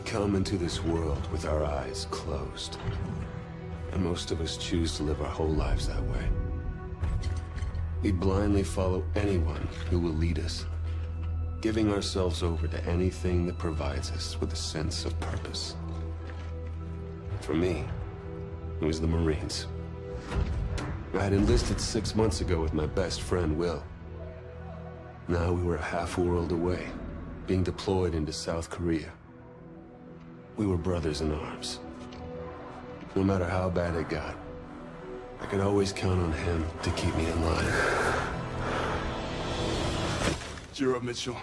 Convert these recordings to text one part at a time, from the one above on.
come into this world with our eyes closed. And most of us choose to live our whole lives that way. We blindly follow anyone who will lead us, giving ourselves over to anything that provides us with a sense of purpose. For me, it was the Marines. I had enlisted 6 months ago with my best friend, Will. Now we were a half world away, being deployed into South Korea. We were brothers in arms. No matter how bad it got, I could always count on him to keep me in line. Cheer up, Mitchell.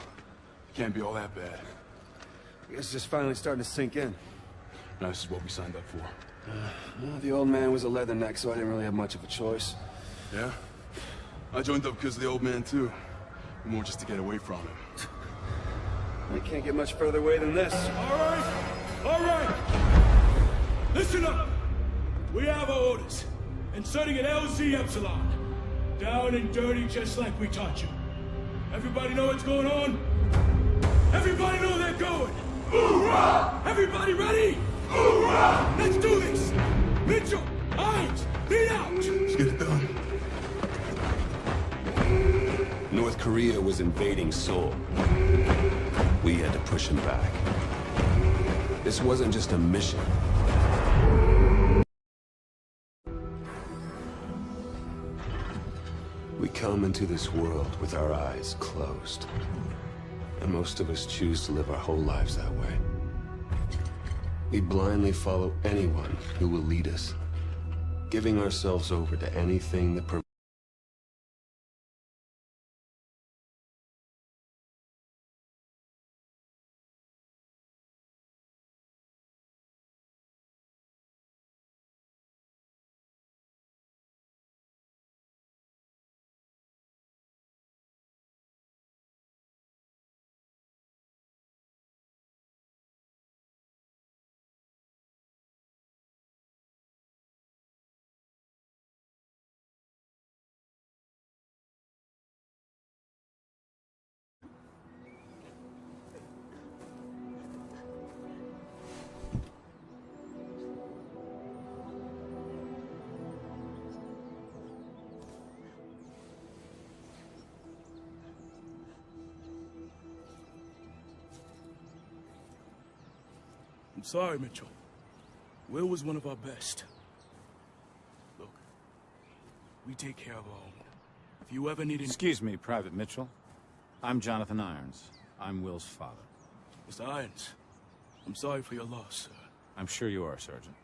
Can't be all that bad. I guess it's just finally starting to sink in. Now, this is what we signed up for. Well, the old man was a leatherneck, so I didn't really have much of a choice. Yeah? I joined up because of the old man, too. More just to get away from him. I can't get much further away than this. All right! Listen up! We have our orders. Inserting an LZ Epsilon. Down and dirty just like we taught you. Everybody know what's going on? Everybody know they're going! Hoorah! Everybody ready? Hoorah! Let's do this! Mitchell, Hines, lead out! Let's get it done. North Korea was invading Seoul. We had to push him back. This wasn't just a mission. We come into this world with our eyes closed. And most of us choose to live our whole lives that way. We blindly follow anyone who will lead us, giving ourselves over to anything that I'm sorry, Mitchell. Will was one of our best. Look, we take care of our own. If you ever need any— Excuse me, Private Mitchell. I'm Jonathan Irons. I'm Will's father. Mr. Irons, I'm sorry for your loss, sir. I'm sure you are, Sergeant.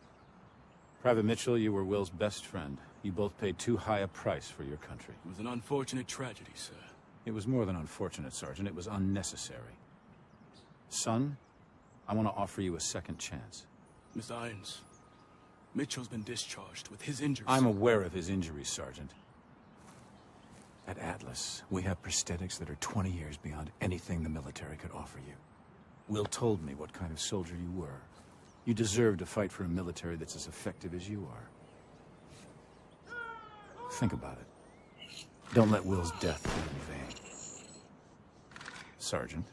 Private Mitchell, you were Will's best friend. You both paid too high a price for your country. It was an unfortunate tragedy, sir. It was more than unfortunate, Sergeant. It was unnecessary. Son, I want to offer you a second chance. Mr. Irons, Mitchell's been discharged with his injuries. I'm aware of his injuries, Sergeant. At Atlas, we have prosthetics that are 20 years beyond anything the military could offer you. Will told me what kind of soldier you were. You deserve to fight for a military that's as effective as you are. Think about it. Don't let Will's death be in vain. Sergeant.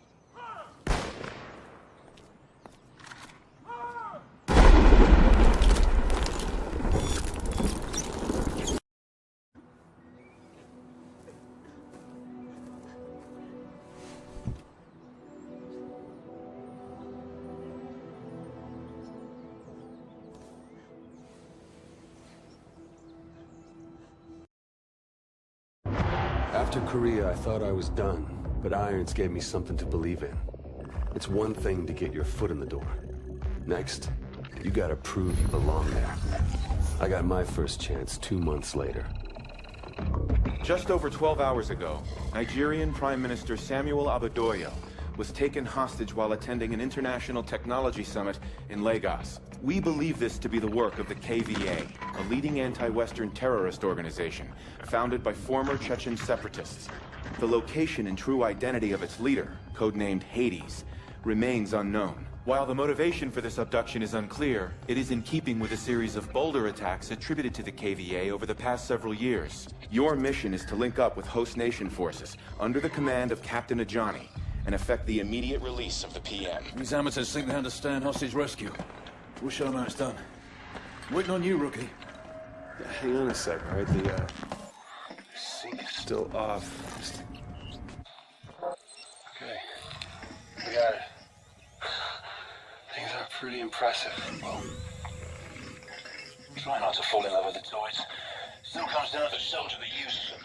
After Korea, I thought I was done, but Irons gave me something to believe in. It's one thing to get your foot in the door. Next, you gotta prove you belong there. I got my first chance 2 months later. Just over 12 hours ago, Nigerian Prime Minister Samuel Abadoyo was taken hostage while attending an international technology summit in Lagos. We believe this to be the work of the KVA, a leading anti-Western terrorist organization founded by former Chechen separatists. The location and true identity of its leader, codenamed Hades, remains unknown. While the motivation for this abduction is unclear, it is in keeping with a series of bolder attacks attributed to the KVA over the past several years. Your mission is to link up with host nation forces under the command of Captain Ajani and effect the immediate release of the PM. These amateurs seem to understand hostage rescue. We'll show them how it's done. Waiting on you, rookie. Yeah, hang on a sec, all right? The sync's still off. Okay. We got it. Things are pretty impressive. Well, try not to fall in love with the toys. Still comes down to the soldier that uses them.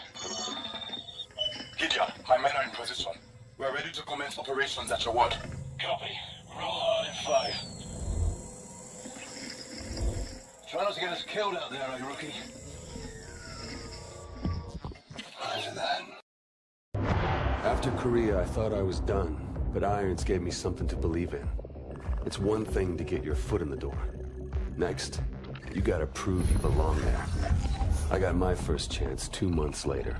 Gideon, my men are in position. We're ready to commence operations at your word. Copy. Roll hard and fire. Try not to get us killed out there, eh, rookie? Roger that. After Korea, I thought I was done, but Irons gave me something to believe in. It's one thing to get your foot in the door. Next, you gotta prove you belong there. I got my first chance 2 months later.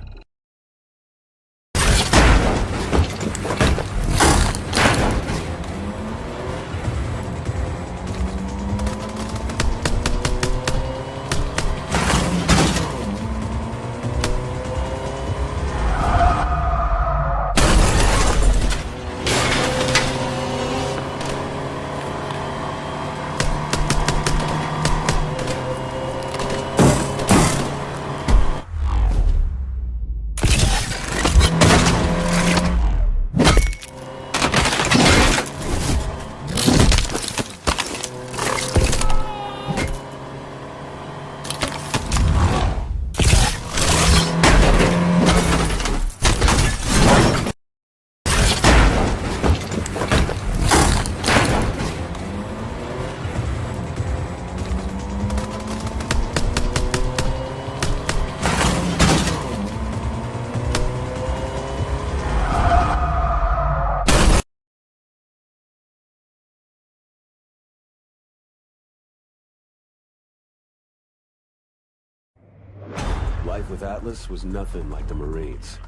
Life with Atlas was nothing like the Marines,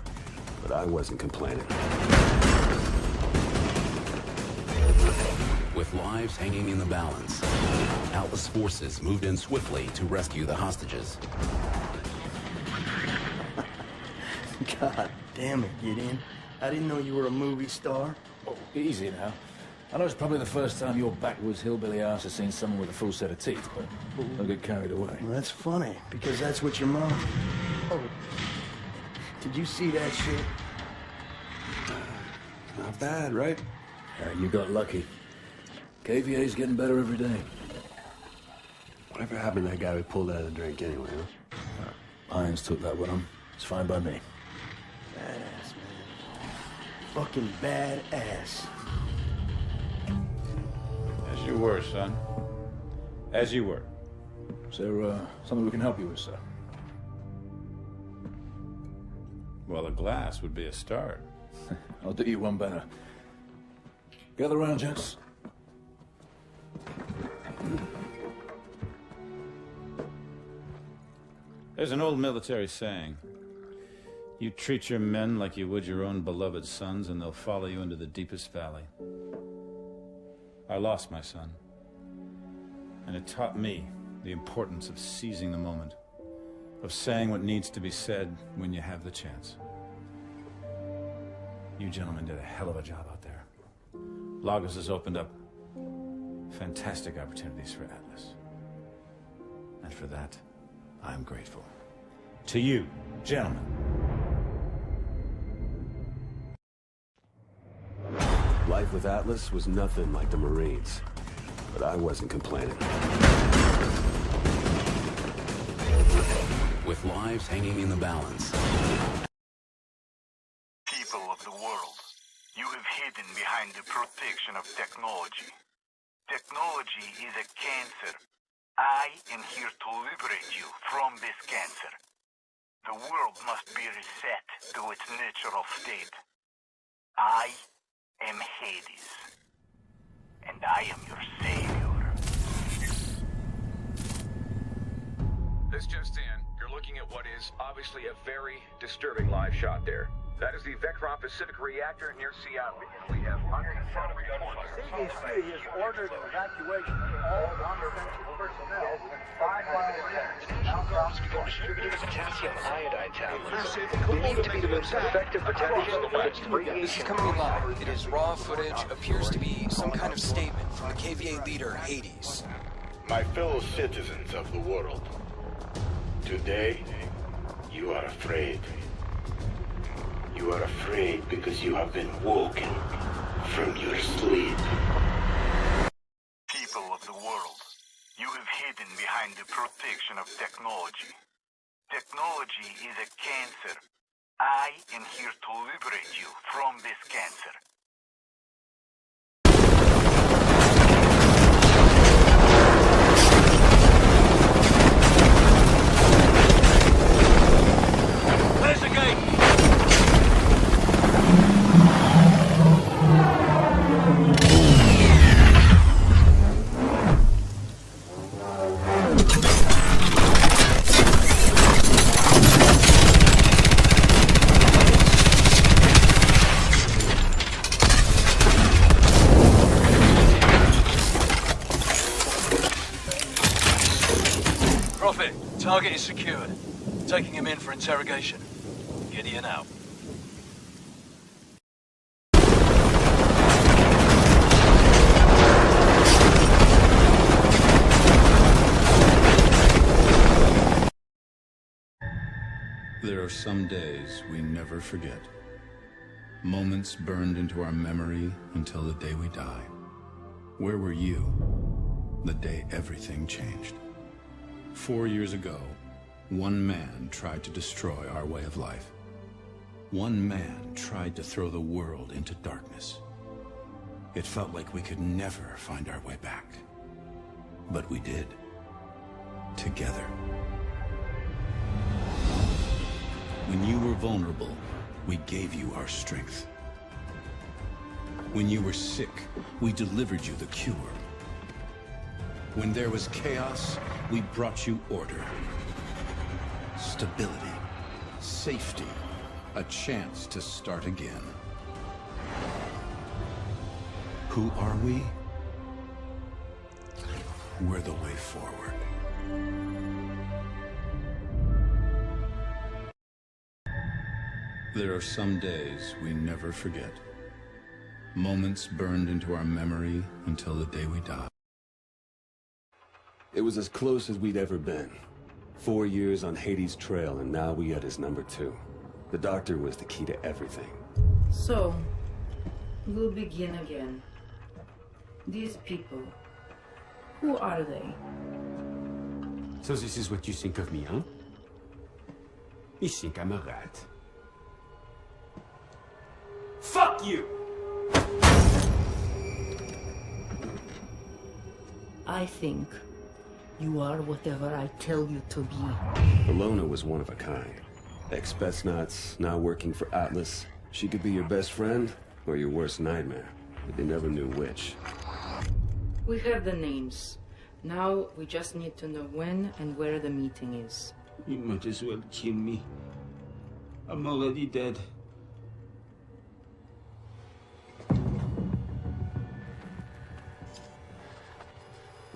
but I wasn't complaining. With lives hanging in the balance, Atlas forces moved in swiftly to rescue the hostages. God damn it, Gideon. I didn't know you were a movie star. Oh, easy now. I know it's probably the first time your backwoods hillbilly ass has seen someone with a full set of teeth, but don't get carried away. Well, that's funny, because that's what your mom... Oh, did you see that shit? Not bad, right? You got lucky. KVA's getting better every day. Whatever happened to that guy we pulled out of the drink anyway, huh? Irons took that with him. It's fine by me. Badass, man. Fucking badass. As you were, son. As you were. Is there something we can help you with, sir? Well, a glass would be a start. I'll do you one better. Gather round, gents. There's an old military saying. You treat your men like you would your own beloved sons, and they'll follow you into the deepest valley. I lost my son. And it taught me the importance of seizing the moment, of saying what needs to be said when you have the chance. You gentlemen did a hell of a job out there. Lagos has opened up fantastic opportunities for Atlas. And for that, I'm grateful. To you, gentlemen. Life with Atlas was nothing like the Marines, but I wasn't complaining. With lives hanging in the balance. People of the world, you have hidden behind the protection of technology. Technology is a cancer. I am here to liberate you from this cancer. The world must be reset to its natural state. I am Hades, and I am your savior. This just in. You're looking at what is obviously a very disturbing live shot there. That is the Vectron Pacific reactor near Seattle. We have unconfirmed gunfire. CDC has ordered an evacuation of all non-essential personnel within 5 miles of distributed potassium iodide tablets. Believed to be the most effective protection against radiation. This is coming in live. It is raw footage. Appears to be some kind of statement from the KVA leader, Hades. My fellow citizens of the world, today, you are afraid. You are afraid because you have been woken from your sleep. People of the world, you have hidden behind the protection of technology. Technology is a cancer. I am here to liberate you from this cancer. There's the gate! Prophet, target is secured. Taking him in for interrogation. Gideon out. There are some days we never forget. Moments burned into our memory until the day we die. Where were you the day everything changed? 4 years ago, one man tried to destroy our way of life. One man tried to throw the world into darkness. It felt like we could never find our way back. But we did. Together. When you were vulnerable, we gave you our strength. When you were sick, we delivered you the cure. When there was chaos, we brought you order. Stability, safety, a chance to start again. Who are we? We're the way forward. There are some days we never forget. Moments burned into our memory until the day we die. It was as close as we'd ever been. 4 years on Hades' trail, and now we had his number 2. The doctor was the key to everything. So, we'll begin again. These people, who are they? So this is what you think of me, huh? You think I'm a rat. Fuck you! I think you are whatever I tell you to be. Alona was one of a kind. Ex-Spetsnaz, now working for Atlas. She could be your best friend or your worst nightmare, but they never knew which. We have the names. Now we just need to know when and where the meeting is. You might as well kill me. I'm already dead.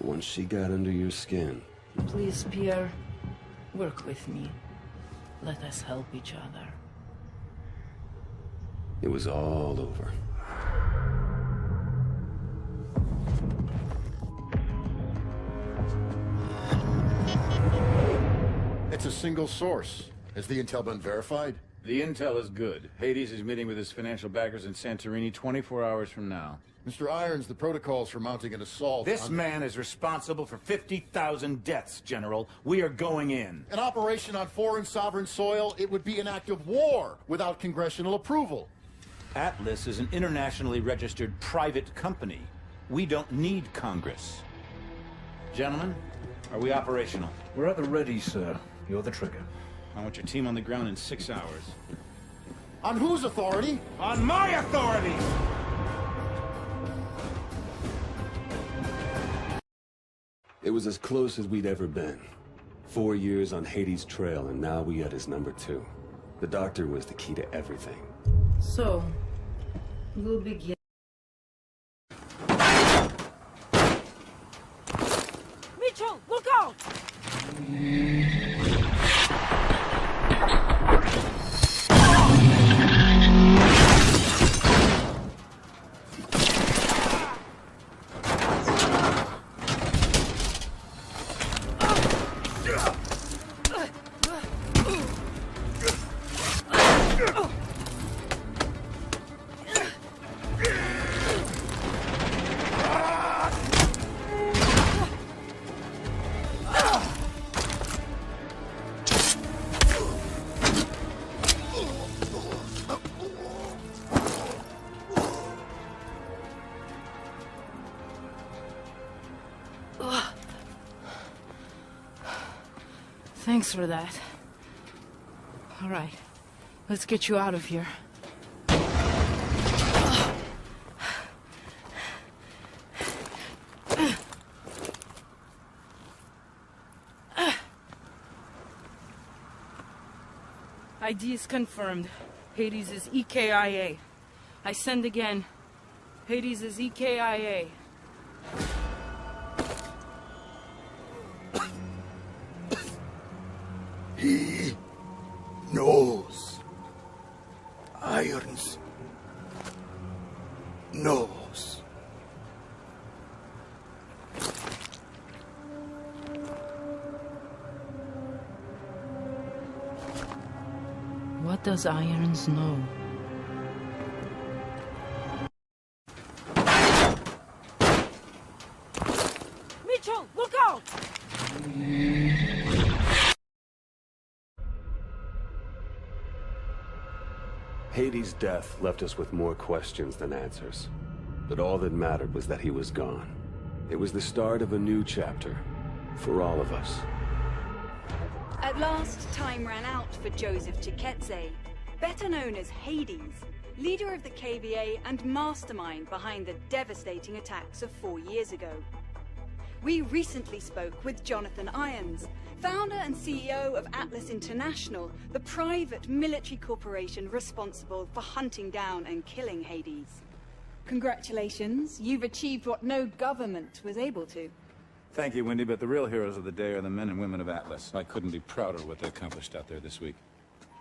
Once she got under your skin... Please, Pierre, work with me. Let us help each other. It was all over. It's a single source. Has the intel been verified? The intel is good. Hades is meeting with his financial backers in Santorini 24 hours from now. Mr. Irons, the protocols for mounting an assault... This man is responsible for 50,000 deaths, General. We are going in. An operation on foreign sovereign soil, it would be an act of war without congressional approval. Atlas is an internationally registered private company. We don't need Congress. Gentlemen, are we operational? We're at the ready, sir. You're the trigger. I want your team on the ground in 6 hours. On whose authority? On my authority! It was as close as we'd ever been. 4 years on Hades' trail, and now we had his number 2. The doctor was the key to everything. So, we'll begin. Mitchell, look out! Thanks for that. All right, let's get you out of here. ID is confirmed. Hades is EKIA. I send again. Hades is EKIA. He knows. Irons knows. What does Irons know? Mitchell, look out! Hades' death left us with more questions than answers. But all that mattered was that he was gone. It was the start of a new chapter, for all of us. At last, time ran out for Joseph Chiketse, better known as Hades, leader of the KVA and mastermind behind the devastating attacks of 4 years ago. We recently spoke with Jonathan Irons, founder and CEO of Atlas International, the private military corporation responsible for hunting down and killing Hades. Congratulations, you've achieved what no government was able to. Thank you, Wendy, but the real heroes of the day are the men and women of Atlas. I couldn't be prouder of what they accomplished out there this week.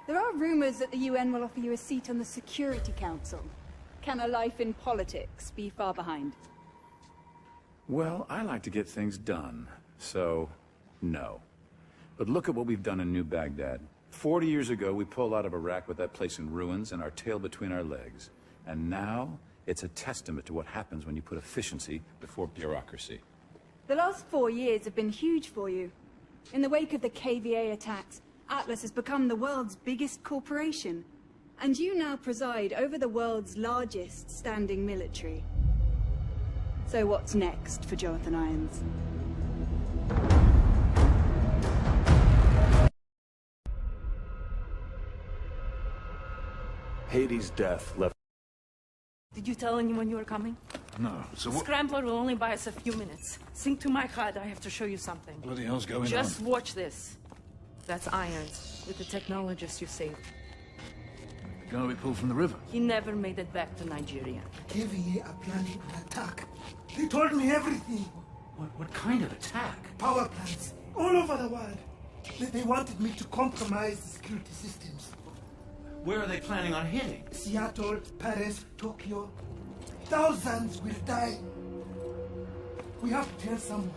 There are rumors that the UN will offer you a seat on the Security Council. Can a life in politics be far behind? Well, I like to get things done, so no. But look at what we've done in New Baghdad. 40 years ago, we pulled out of Iraq with that place in ruins and our tail between our legs. And now, it's a testament to what happens when you put efficiency before bureaucracy. The last 4 years have been huge for you. In the wake of the KVA attacks, Atlas has become the world's biggest corporation. And you now preside over the world's largest standing military. So what's next for Jonathan Irons? Hades' death left... Did you tell anyone you were coming? No, so what? Scrambler will only buy us a few minutes. Sync to my card, I have to show you something. Bloody hell's going on? Just watch this. That's Irons, with the technologist you saved. The guy we pulled from the river. He never made it back to Nigeria. KVA are planning an attack. They told me everything. What kind of attack? Power plants, all over the world. They wanted me to compromise the security systems. Where are they planning on hitting? Seattle, Paris, Tokyo. Thousands will die. We have to tell someone.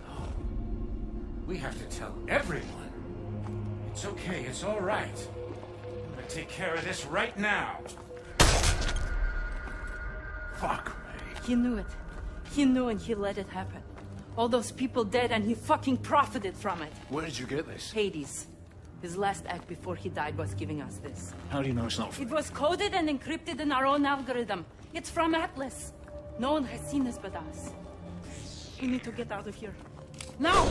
No. We have to tell everyone. It's okay, it's all right. I'm gonna take care of this right now. Fuck me. He knew it. He knew and he let it happen. All those people dead and he fucking profited from it. Where did you get this? Hades. His last act before he died was giving us this. How do you know it's not from... It was coded and encrypted in our own algorithm. It's from Atlas. No one has seen this but us. We need to get out of here. Now!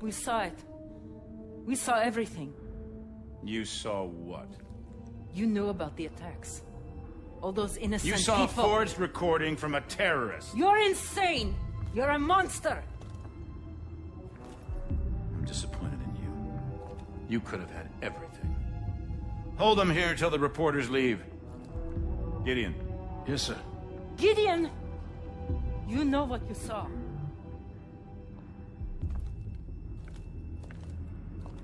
We saw it. We saw everything. You saw what? You knew about the attacks. All those innocent You people. saw a forged recording from a terrorist. You're insane! You're a monster! I'm disappointed in you. You could have had everything. Hold them here till the reporters leave. Gideon. Yes, sir. Gideon! You know what you saw.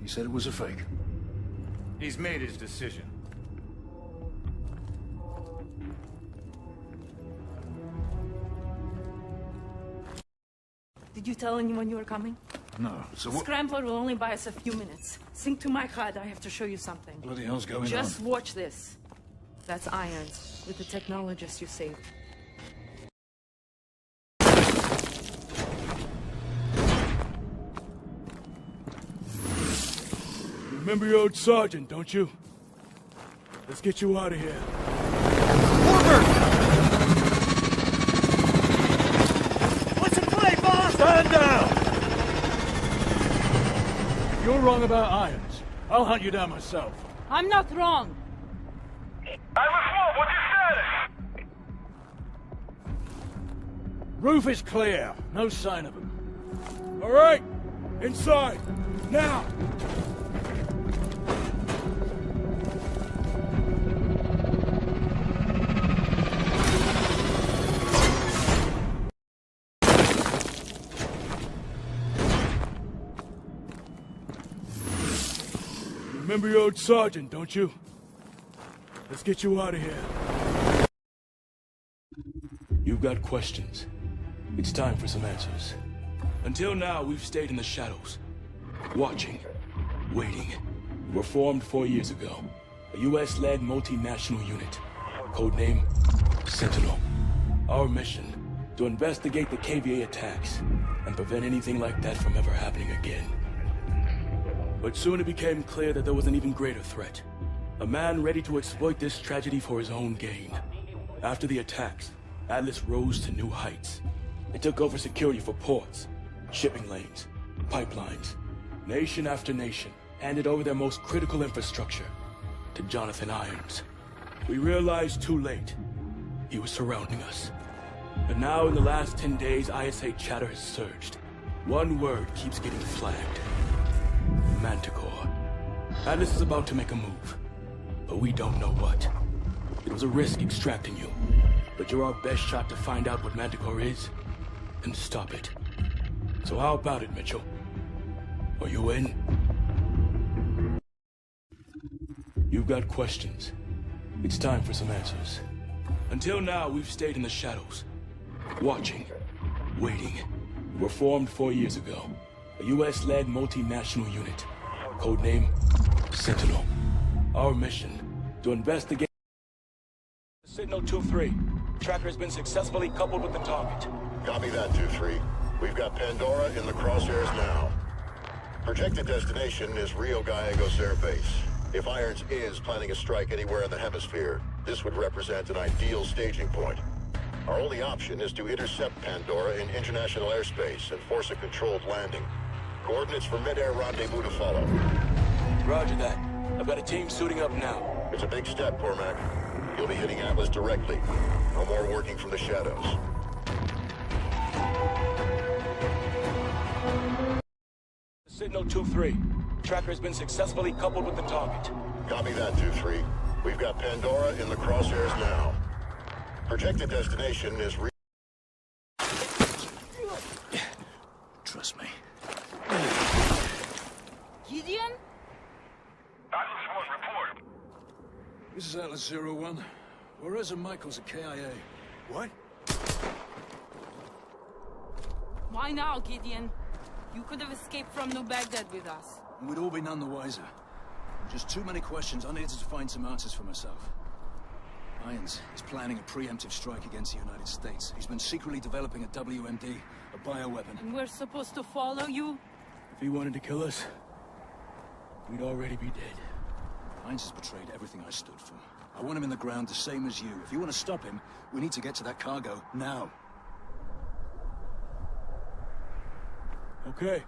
He said it was a fake. He's made his decision. Did you tell anyone you were coming? No, so what? Scrambler will only buy us a few minutes. Sync to my HUD, I have to show you something. Bloody hell's going on? Just watch this. That's Irons, with the technologist you saved. Remember your old sergeant, don't you? Let's get you out of here. What's in play, boss? Stand down! You're wrong about Irons. I'll hunt you down myself. I'm not wrong. What's your status? Roof is clear. No sign of him. All right. Inside. Now. Remember your old sergeant, don't you? Let's get you out of here. You've got questions. It's time for some answers. Until now, we've stayed in the shadows. Watching. Waiting. We were formed 4 years ago. A US-led multinational unit. Codename Sentinel. Our mission, to investigate the KVA attacks and prevent anything like that from ever happening again. But soon it became clear that there was an even greater threat. A man ready to exploit this tragedy for his own gain. After the attacks, Atlas rose to new heights. It took over security for ports, shipping lanes, pipelines. Nation after nation handed over their most critical infrastructure to Jonathan Irons. We realized too late he was surrounding us. And now in the last 10 days, ISA chatter has surged. One word keeps getting flagged. Manticore. Atlas is about to make a move, but we don't know what. It was a risk extracting you, but you're our best shot to find out what Manticore is and stop it. So how about it, Mitchell? Are you in? You've got questions. It's time for some answers. Until now, we've stayed in the shadows. Watching. Waiting. We were formed 4 years ago. A US-led multinational unit. Codename Sentinel. Our mission, to investigate... Signal 2-3. Tracker has been successfully coupled with the target. Copy that, 2-3. We've got Pandora in the crosshairs now. Projected destination is Rio Gallegos Air Base. If Irons is planning a strike anywhere in the hemisphere, this would represent an ideal staging point. Our only option is to intercept Pandora in international airspace and force a controlled landing. Coordinates for mid-air rendezvous to follow. Roger that. I've got a team suiting up now. It's a big step, Cormac. You'll be hitting Atlas directly. No more working from the shadows. Signal 2-3. Tracker has been successfully coupled with the target. Copy that, 2-3. We've got Pandora in the crosshairs now. Projected destination is Trust me. Gideon? Atlas 1, report. This is Atlas 01. Whereas Michael's at KIA. What? Why now, Gideon? You could have escaped from New Baghdad with us. We'd all be none the wiser. Just too many questions. I needed to find some answers for myself. Irons is planning a preemptive strike against the United States. He's been secretly developing a WMD, a bioweapon. And we're supposed to follow you? If he wanted to kill us, we'd already be dead. Irons has betrayed everything I stood for. I want him in the ground the same as you. If you want to stop him, we need to get to that cargo now. Okay.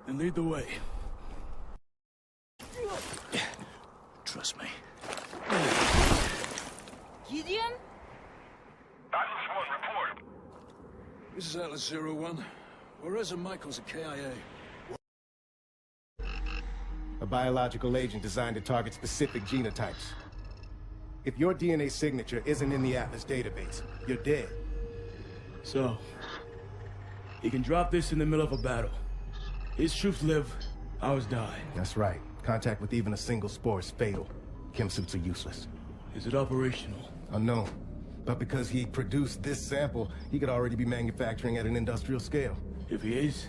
Then lead the way. Trust me. Gideon? Atlas 1, report. This is Atlas 01. Whereas Michael's at KIA. A biological agent designed to target specific genotypes. If your DNA signature isn't in the Atlas database, you're dead. So, he can drop this in the middle of a battle. His troops live, ours die. That's right. Contact with even a single spore is fatal. Chem suits are useless. Is it operational? Unknown. But because he produced this sample, he could already be manufacturing at an industrial scale. If he is,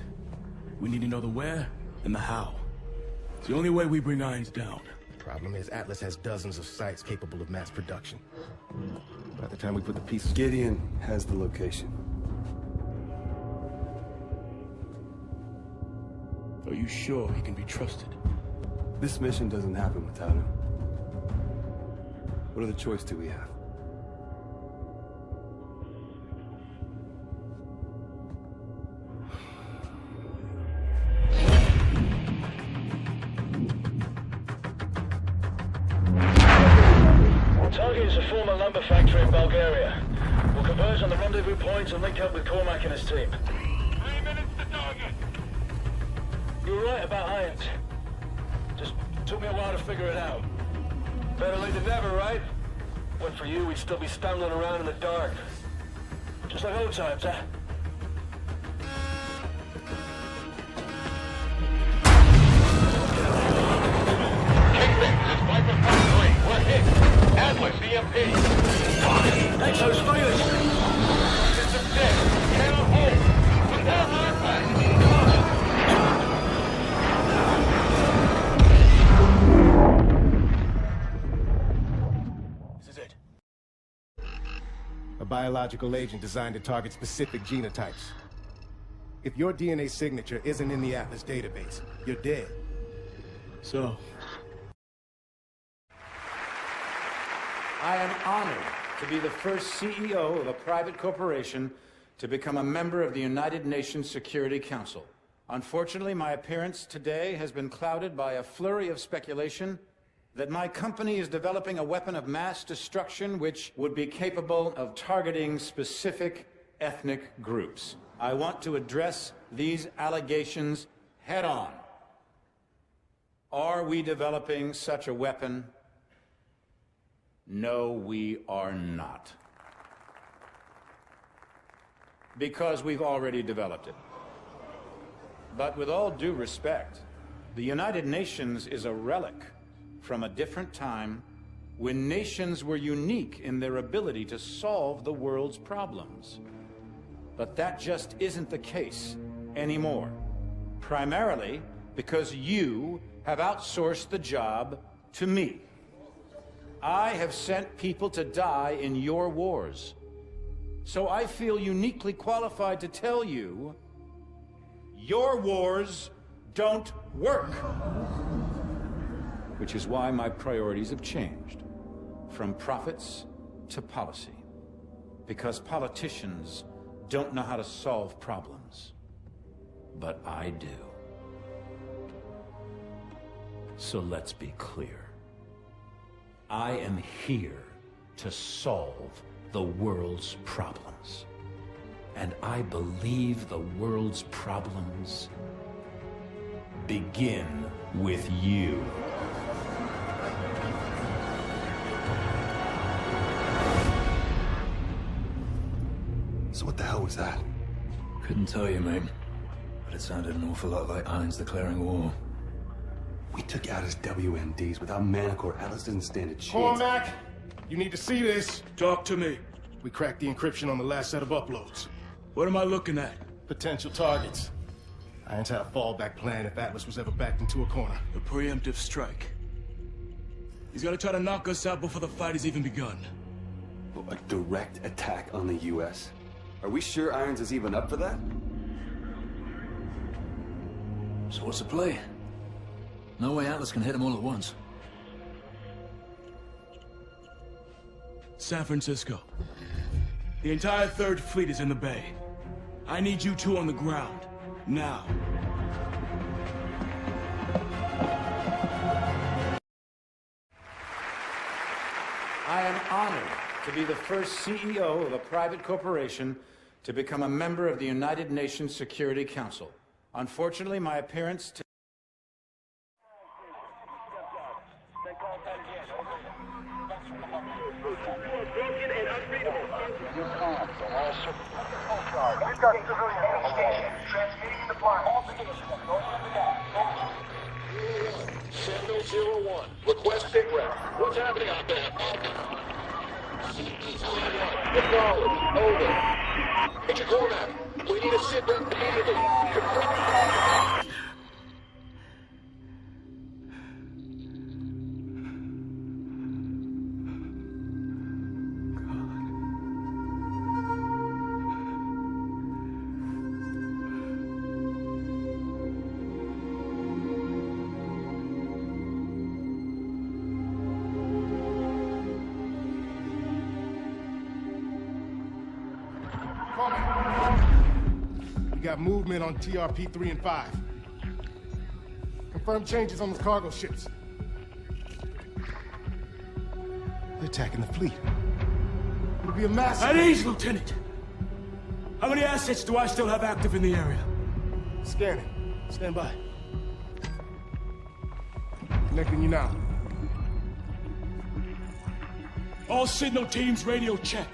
we need to know the where and the how. It's the only way we bring Irons down. Problem is, Atlas has dozens of sites capable of mass production. By the time we put the pieces... Gideon has the location. Are you sure he can be trusted? This mission doesn't happen without him. What other choice do we have? Target is a former lumber factory in Bulgaria. We'll converge on the rendezvous point and link up with Cormac and his team. 3 minutes to target. You were right about Irons. Just took me a while to figure it out. Better late than never, right? Went for you, we'd still be stumbling around in the dark. Just like old times, huh? We're hit. Atlas, EMP. Exo's failing. System dead. Cannot hold. Prepare for impact. This is it. A biological agent designed to target specific genotypes. If your DNA signature isn't in the Atlas database, you're dead. So, I am honored to be the first CEO of a private corporation to become a member of the United Nations Security Council. Unfortunately, my appearance today has been clouded by a flurry of speculation that my company is developing a weapon of mass destruction which would be capable of targeting specific ethnic groups. I want to address these allegations head on. Are we developing such a weapon? No, we are not. Because we've already developed it. But with all due respect, the United Nations is a relic from a different time when nations were unique in their ability to solve the world's problems. But that just isn't the case anymore. Primarily because you have outsourced the job to me. I have sent people to die in your wars. So I feel uniquely qualified to tell you, your wars don't work. Which is why my priorities have changed, from profits to policy. Because politicians don't know how to solve problems. But I do. So let's be clear. I am here to solve the world's problems. And I believe the world's problems begin with you. So what the hell was that? Couldn't tell you, mate. But it sounded an awful lot like Irons declaring war. We took out his WMDs. Without Manticore, Atlas doesn't stand a chance. Cormac, you need to see this. Talk to me. We cracked the encryption on the last set of uploads. What am I looking at? Potential targets. Irons had a fallback plan if Atlas was ever backed into a corner. A preemptive strike. He's gonna try to knock us out before the fight has even begun. A direct attack on the U.S.? Are we sure Irons is even up for that? So what's the play? No way Atlas can hit them all at once. San Francisco. The entire 3rd Fleet is in the bay. I need you two on the ground. Now. to be the first CEO of a private corporation to become a member of the United Nations Security Council. Unfortunately, my appearance to... Broken and unreadable. We've got civilians transmitting the plan. All positions north of the gap. Sentinel 01. Request SIGRAP. What's happening out there? Acknowledge. Over. Major Cormac, we need a SIGRAP immediately. Confirm. We got movement on TRP 3 and 5. Confirmed changes on the cargo ships. They're attacking the fleet. It'll be a massive... At ease, Lieutenant! How many assets do I still have active in the area? Scanning. Stand by. Connecting you now. All signal teams radio check.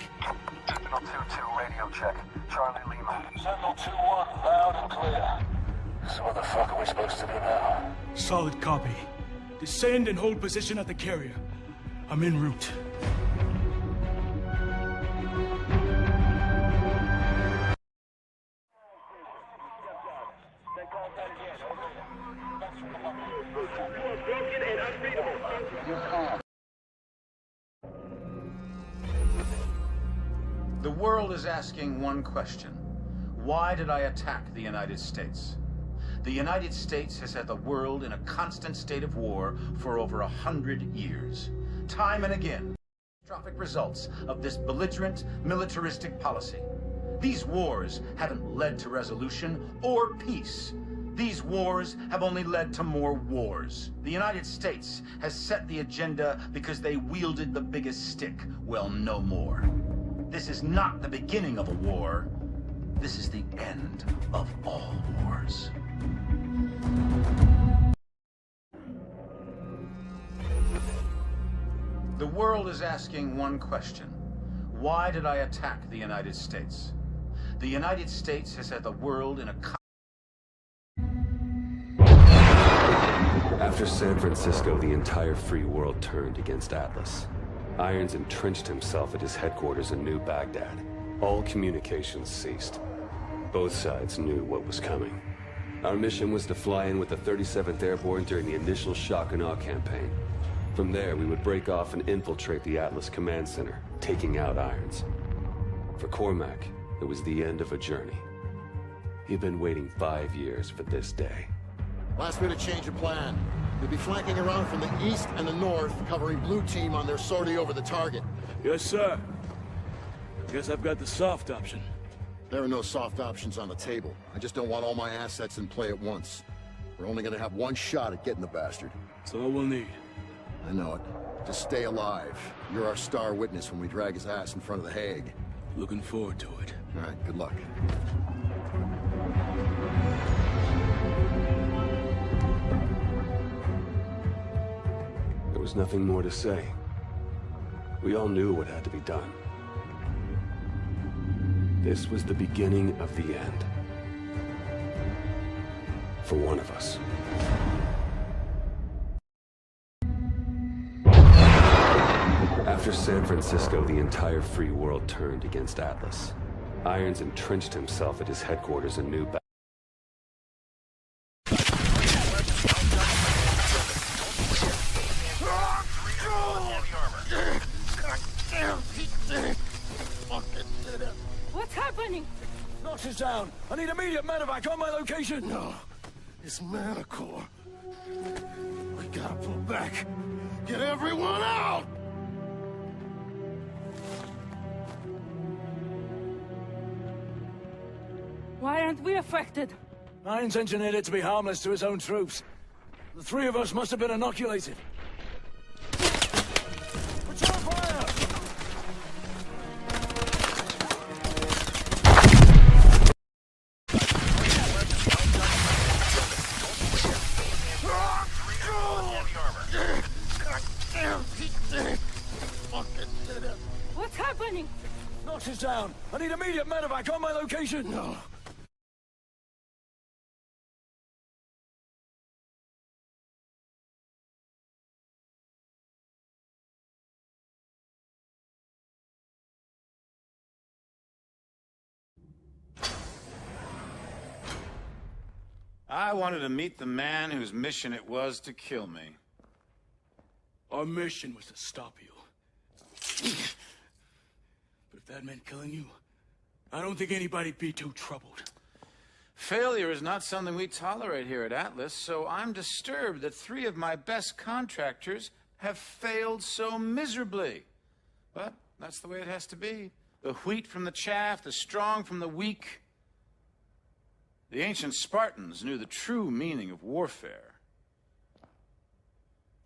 Sentinel 2-2 radio check. Charlie Lima. Sentinel 2-1, loud and clear. So what the fuck are we supposed to do now? Solid copy. Descend and hold position at the carrier. I'm en route. Broken and unreadable. The world is asking one question. Why did I attack the United States? The United States has had the world in a constant state of war for over 100 years. Time and again, catastrophic results of this belligerent, militaristic policy. These wars haven't led to resolution or peace. These wars have only led to more wars. The United States has set the agenda because they wielded the biggest stick. Well, no more. This is not the beginning of a war. This is the end of all wars. The world is asking one question. Why did I attack the United States? The United States has had the world in a... After San Francisco, the entire free world turned against Atlas. Irons entrenched himself at his headquarters in New Baghdad. All communications ceased. Both sides knew what was coming. Our mission was to fly in with the 37th Airborne during the initial shock and awe campaign. From there, we would break off and infiltrate the Atlas Command Center, taking out Irons. For Cormac, it was the end of a journey. He'd been waiting 5 years for this day. Last minute change of plan. They'll be flanking around from the east and the north, covering blue team on their sortie over the target. Yes, sir. Guess I've got the soft option. There are no soft options on the table. I just don't want all my assets in play at once. We're only gonna have one shot at getting the bastard. That's all we'll need. I know it. Just stay alive. You're our star witness when we drag his ass in front of the Hague. Looking forward to it. All right, good luck. There was nothing more to say. We all knew what had to be done. This was the beginning of the end. For one of us. After San Francisco, the entire free world turned against Atlas. Irons entrenched himself at his headquarters in New Baghdad. What's happening? Knox is down. I need immediate medevac on my location. No, it's Manicore. We gotta pull back. Get everyone out! Why aren't we affected? Irons engineered it to be harmless to his own troops. The three of us must have been inoculated. What's on fire? town. I need immediate medevac on my location. No. I wanted to meet the man whose mission it was to kill me. Our mission was to stop you. But if that meant killing you, I don't think anybody'd be too troubled. Failure is not something we tolerate here at Atlas, so I'm disturbed that 3 of my best contractors have failed so miserably. But that's the way it has to be. The wheat from the chaff, the strong from the weak. The ancient Spartans knew the true meaning of warfare.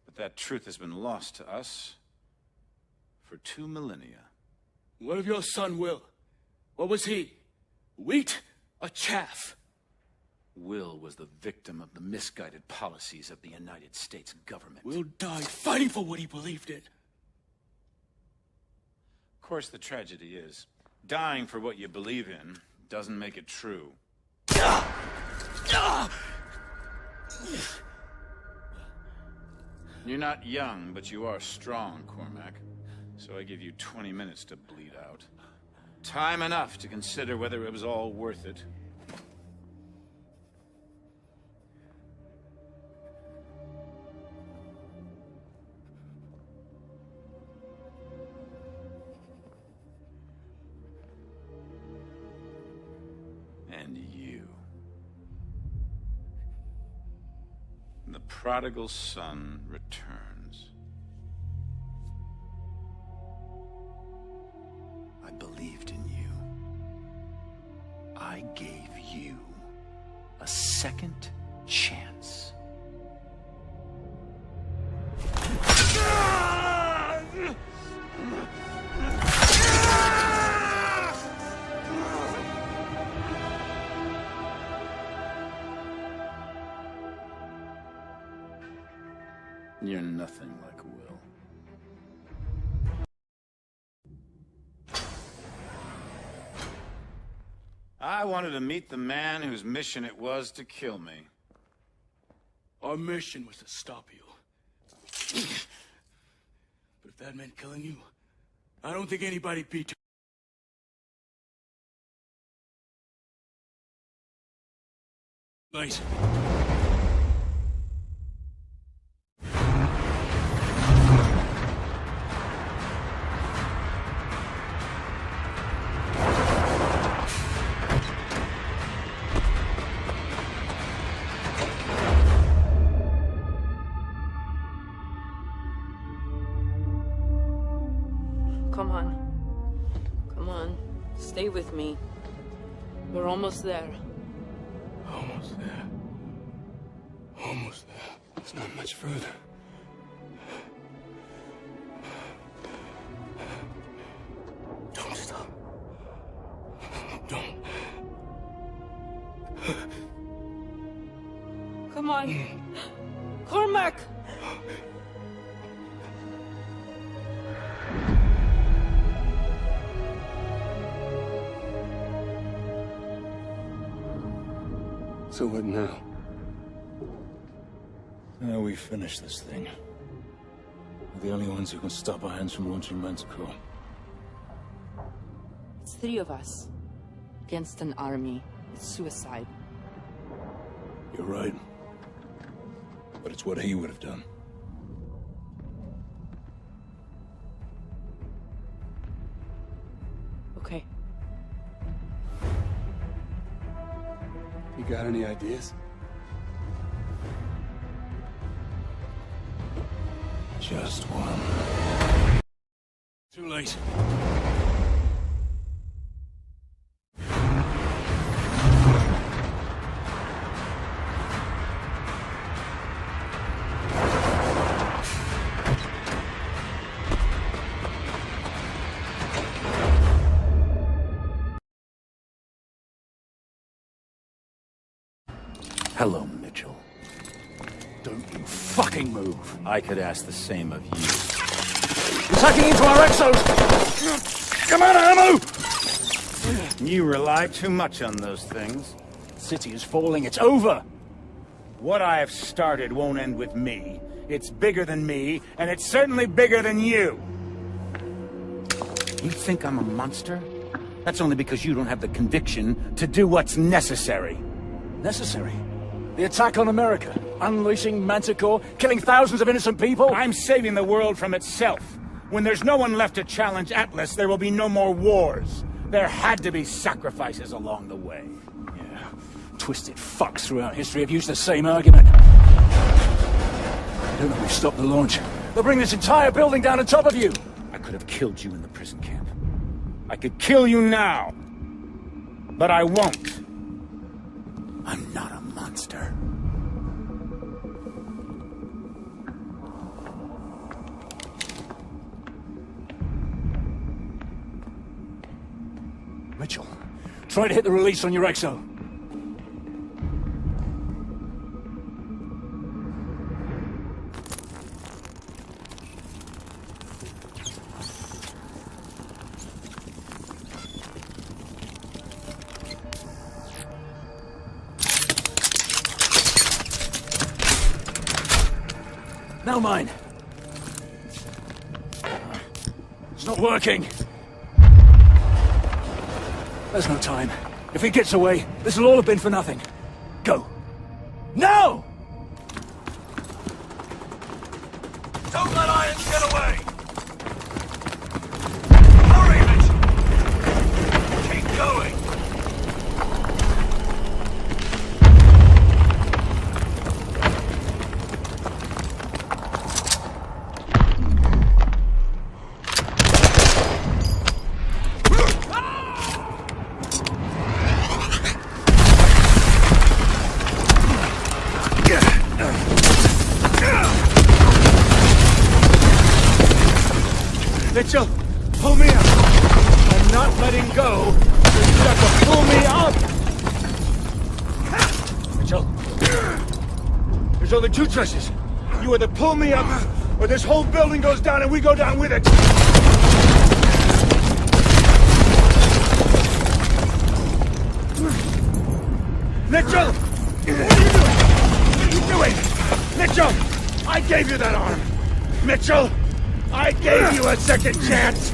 But that truth has been lost to us for 2 millennia. What of your son, Will? What was he? Wheat or chaff? Will was the victim of the misguided policies of the United States government. Will died fighting for what he believed in. Of course, the tragedy is, dying for what you believe in doesn't make it true. You're not young, but you are strong, Cormac. So I give you 20 minutes to bleed out. Time enough to consider whether it was all worth it. And you. The prodigal son returns. I believed in you. I gave you a second chance. You're nothing like Will. I wanted to meet the man whose mission it was to kill me. Our mission was to stop you. But if that meant killing you, I don't think anybody'd be too... Nice. Come on. Come on. Stay with me. We're almost there. Almost there. Almost there. It's not much further. Don't stop. Don't. Come on. Cormac! So what now? Now we finish this thing. We're the only ones who can stop our hands from launching Manticore. It's 3 of us. Against an army. It's suicide. You're right. But it's what he would have done. Okay. You got any ideas? Just one. Too late. Hello, Mitchell. Don't you fucking move. I could ask the same of you. He's hacking into our exos! Come on, ammo! You rely too much on those things. City is falling. It's over. What I have started won't end with me. It's bigger than me, and it's certainly bigger than you. You think I'm a monster? That's only because you don't have the conviction to do what's necessary. Necessary? The attack on America, unleashing Manticore, killing thousands of innocent people? I'm saving the world from itself. When there's no one left to challenge Atlas, there will be no more wars. There had to be sacrifices along the way. Yeah. Twisted fucks throughout history have used the same argument. I don't know we've stopped the launch. They'll bring this entire building down on top of you. I could have killed you in the prison camp. I could kill you now. But I won't. I'm not a monster. Mitchell, try to hit the release on your exo. Now mine. It's not working. There's no time. If he gets away, this will all have been for nothing. Go. Now! Don't let Irons get away! Hurry, Mitchell! Keep going! Mitchell, pull me up. I'm not letting go. You've got to pull me up. Mitchell, there's only two choices. You either pull me up, or this whole building goes down and we go down with it. Mitchell! What are you doing? What are you doing? Mitchell! I gave you that arm! Mitchell! I gave you a second chance!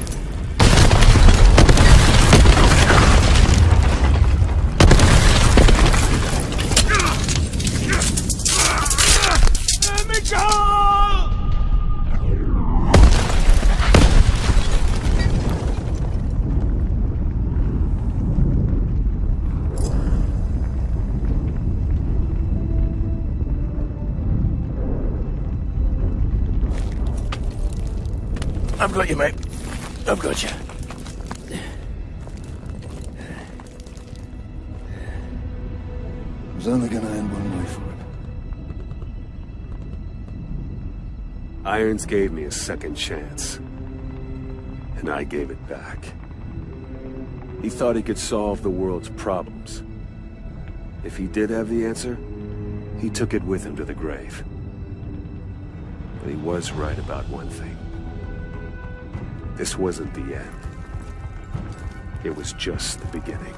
I've got you, mate. I've got you. It was only gonna end one way for it. Irons gave me a second chance. And I gave it back. He thought he could solve the world's problems. If he did have the answer, he took it with him to the grave. But he was right about one thing. This wasn't the end. It was just the beginning.